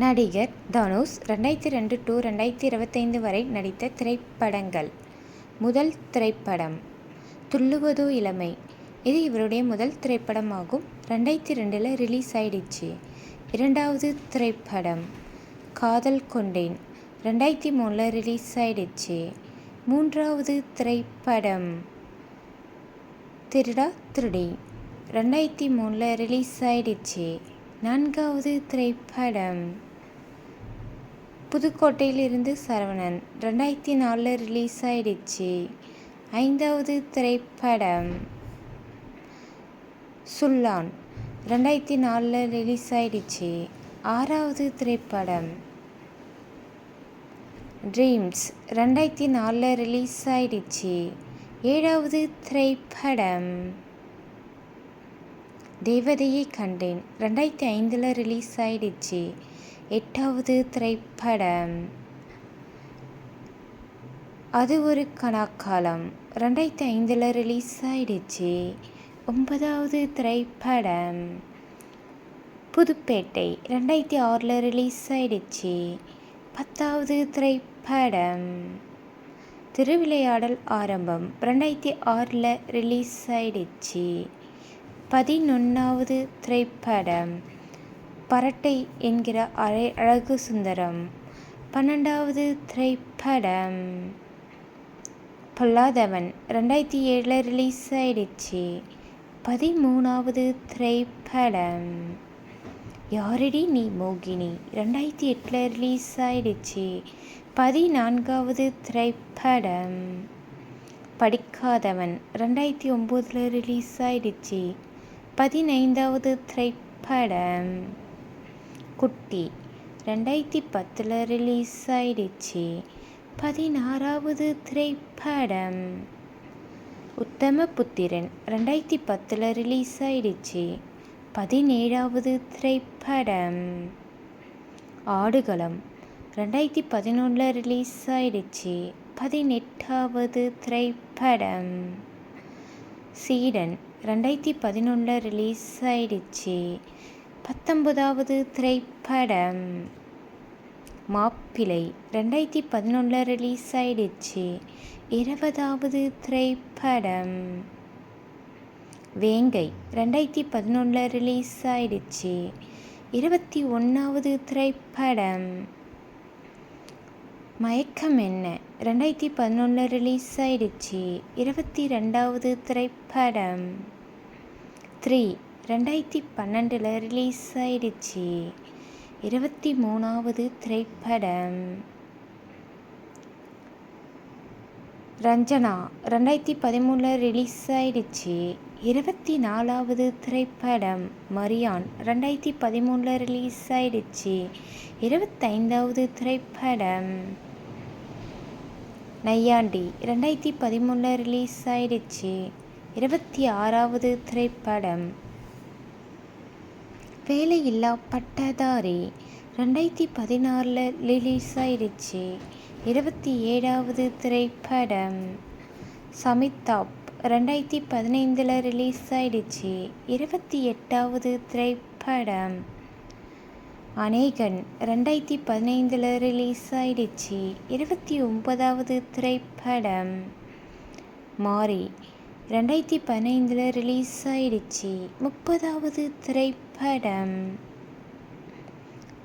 நடிகர் தனுஷ் 2002 to 2025 வரை நடித்த திரைப்படங்கள். முதல் திரைப்படம் துள்ளுவதோ இளமை. இது இவருடைய முதல் திரைப்படமாகும். 2002 ரிலீஸ் ஆயிடுச்சு. இரண்டாவது திரைப்படம் காதல் கொண்டேன். 2003 ரிலீஸ் ஆயிடுச்சு. மூன்றாவது திரைப்படம் திருடா திருடி. 2003 ரிலீஸ் ஆயிடுச்சு. நான்காவது திரைப்படம் புதுக்கோட்டையிலிருந்து சரவணன். 2004 ரிலீஸ் ஆயிடுச்சு. ஐந்தாவது திரைப்படம் சுல்லான். 2004 ரிலீஸ் ஆயிடுச்சு. ஆறாவது திரைப்படம் ட்ரீம்ஸ். 2004 ரிலீஸ் ஆயிடுச்சு. ஏழாவது திரைப்படம் தேவதையை கண்டேன். 2005 ரிலீஸ் ஆயிடுச்சு. எட்டாவது திரைப்படம் அது ஒரு கனாக்காலம். 2005 ரிலீஸ் ஆயிடுச்சு. ஒன்பதாவது திரைப்படம் புதுப்பேட்டை. 2006 ரிலீஸ் ஆயிடுச்சு. பத்தாவது திரைப்படம் திருவிளையாடல் ஆரம்பம். 2006 ரிலீஸ் ஆயிடுச்சு. 11வது திரைப்படம் பரட்டை என்கிற அழகு சுந்தரம். 12வது திரைப்படம் பொல்லாதவன். 2007 ரிலீஸ் ஆயிடுச்சு. 13வது திரைப்படம் யாரடி நீ மோகினி. 2008 ரிலீஸ் ஆயிடுச்சு. 14வது திரைப்படம் படிக்காதவன். 2009 ரிலீஸ் ஆயிடுச்சு. 15வது திரைப்படம் குட்டி. 2010 ரிலீஸ் ஆயிடுச்சு. 16வது திரைப்படம் உத்தமபுத்திரன். 2010 ரிலீஸ் ஆயிடுச்சு. 17வது திரைப்படம் ஆடுகளம். 2011 ரிலீஸ் ஆயிடுச்சு. 18வது திரைப்படம் சீடன். 2011 ரிலீஸ் ஆயிடுச்சு. 19வது திரைப்படம் மாப்பிள்ளை. 2011 ரிலீஸ் ஆயிடுச்சு. 20வது திரைப்படம் வேங்கை. 2011 ரிலீஸ் ஆயிடுச்சு. 21வது திரைப்படம் மயக்கம் என்ன. 2011 ரிலீஸ் ஆயிடுச்சு. 22வது திரைப்படம் 3. 2012 ரிலீஸ் ஆயிடுச்சு. 23வது திரைப்படம் ரஞ்சனா. 2013 ரிலீஸ் ஆயிடுச்சு. 24வது திரைப்படம் மரியான். 2013 ரிலீஸ் ஆயிடுச்சு. 25வது திரைப்படம் நையாண்டி. 2013 ரிலீஸ் ஆயிடுச்சு. 26வது திரைப்படம் வேலையில்லா பட்டதாரி. 2016 ரிலீஸ் ஆயிடுச்சு. 27வது திரைப்படம் சமிதாப். 2015 ரிலீஸ் ஆயிடுச்சு. 28வது திரைப்படம் அநேகன். 2015 ரிலீஸ் ஆயிடுச்சு. 29வது திரைப்படம் மாரி. 2015 ரிலீஸ் ஆயிடுச்சு. 30வது திரைப்படம்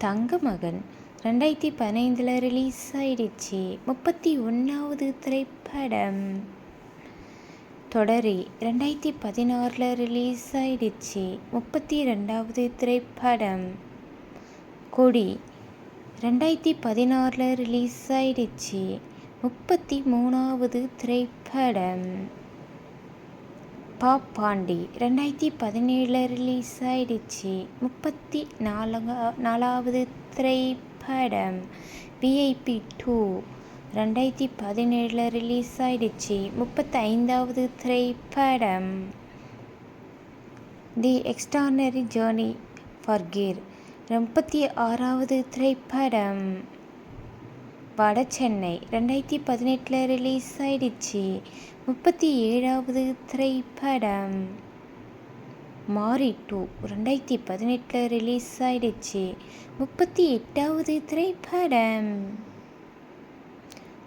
தங்கமகன். 2015 ரிலீஸ் ஆயிடுச்சு. 31வது திரைப்படம் தொடரி. 2016 ரிலீஸ் ஆயிடுச்சு. 32வது திரைப்படம் கொடி. 2016 ரிலீஸ் ஆயிடுச்சு. 33வது திரைப்படம் பாப்பாண்டி. 2017 ரிலீஸ் ஆயிடுச்சு. 34வது திரைப்படம் VIP 2. 2017 ரிலீஸ் ஆயிடுச்சு. 35வது திரைப்படம் தி எக்ஸ்ட்ரானரி ஜேர்னி ஃபர்கீர். 36வது திரைப்படம் வடசென்னை. 2018 ரிலீஸ் ஆயிடுச்சு. 37வது திரைப்படம் மாரி 2 2018 ரிலீஸ் ஆயிடுச்சு. 38வது திரைப்படம்.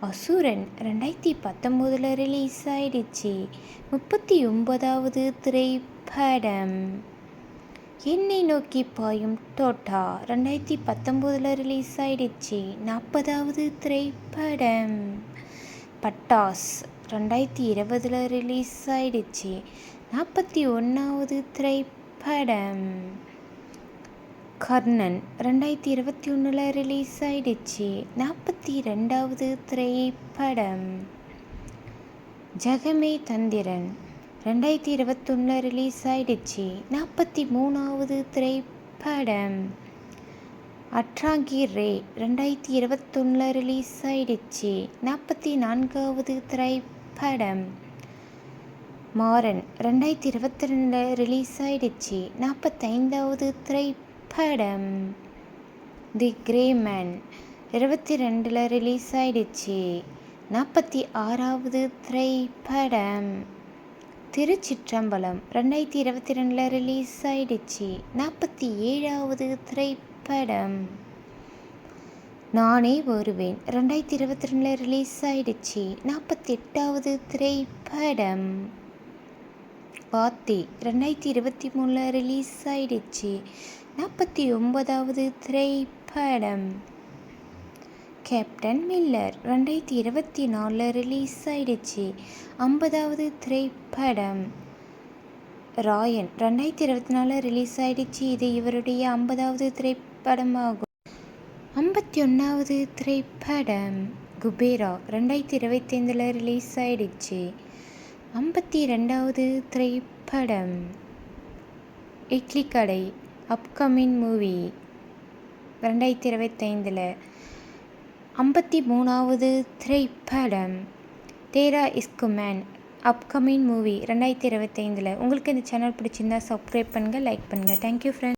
அசுரன் 2019 ரிலீஸ் ஆயிடுச்சு. 39வது திரைப்படம். என்னை நோக்கி பாயும் தோட்டா 2019 ரிலீஸ் ஆயிடுச்சு. 40வது திரைப்படம். பட்டாஸ் 2020 ரிலீஸ் ஆயிடுச்சு. 41வது திரைப்படம். கர்ணன் 2021 ரிலீஸ் ஆயிடுச்சு. 42வது திரைப்படம். ஜெகமே தந்திரன் 2021 ரிலீஸ் ஆயிடுச்சு. 43வது திரைப்படம். அட்ராங்கி ரே 2021 ரிலீஸ் ஆயிடுச்சு. 44வது திரைப்படம். மாறன் 2022 ரிலீஸ் ஆயிடுச்சு. 45வது திரைப்படம். தி கிரே மேன் 22 ரிலீஸ் ஆயிடுச்சு. 46வது திரைப்படம். திருச்சிற்றம்பலம் 2022 ரிலீஸ் ஆயிடுச்சு. 47வது திரைப்படம். நானே வருவேன் 2022 ரிலீஸ் ஆயிடுச்சு. 48வது திரைப்படம். வாத்தி 2023 ரிலீஸ் ஆயிடுச்சு. 49வது திரைப்படம். கேப்டன் மில்லர் 2024 ரிலீஸ் ஆயிடுச்சு. 50வது திரைப்படம். ராயன் 2024 ரிலீஸ் ஆயிடுச்சு. இது இவருடைய 50வது திரைப்படமாகும். 51வது திரைப்படம். குபேரா 2025 ரிலீஸ் ஆயிடுச்சு. 52வது திரைப்படம். இட்லி கடை அப்கமிங் மூவி 2025. 53வது திரைப்படம். தேரா இஸ்க் மேன் அப்கமிங் மூவி 2025. உங்களுக்கு இந்த சேனல் பிடிச்சிருந்தா சப்ஸ்கிரைப் பண்ணுங்கள், லைக் பண்ணுங்கள். Thank you friends.